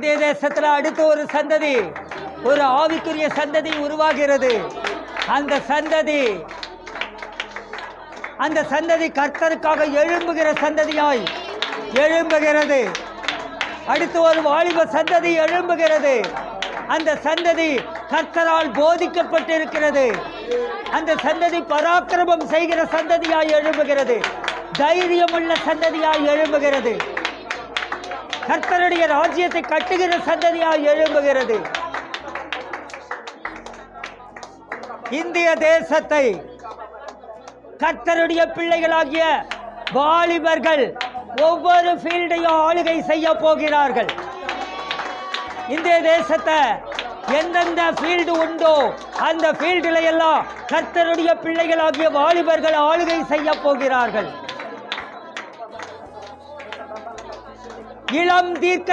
இந்திய தேசத்தில் அடுத்த ஒரு சந்ததி, ஒரு ஆவிக்குரிய சந்ததி உருவாகிறது. அந்த சந்ததி கர்த்தருக்காக எழும்புகிற சந்ததியாய் எழும்புகிறது. அடுத்து ஒரு வாலிப சந்ததி எழும்புகிறது. அந்த சந்ததி கர்த்தரால் போதிக்கப்பட்டிருக்கிறது. அந்த சந்ததி பராக்கிரமம் செய்கிற சந்ததியாய் எழும்புகிறது. தைரியமுள்ள சந்ததியாய் எழும்புகிறது. கர்த்தருடைய ராஜ்யத்தை கட்டுகிற சந்ததியாய் எழும்புகிறது. இந்திய தேசத்தை கர்த்தருடைய பிள்ளைகளாகிய வாலிபர்கள் ஒவ்வொரு ஃபீல்டையும் ஆளுகை செய்ய போகிறார்கள். இந்திய தேசத்தை எந்தெந்த ஃபீல்டு உண்டோ அந்த ஃபீல்டில் எல்லாம் கர்த்தருடைய பிள்ளைகளாகிய வாலிபர்கள் ஆளுகை செய்ய போகிறார்கள். இளம் தீர்க்கதரிசி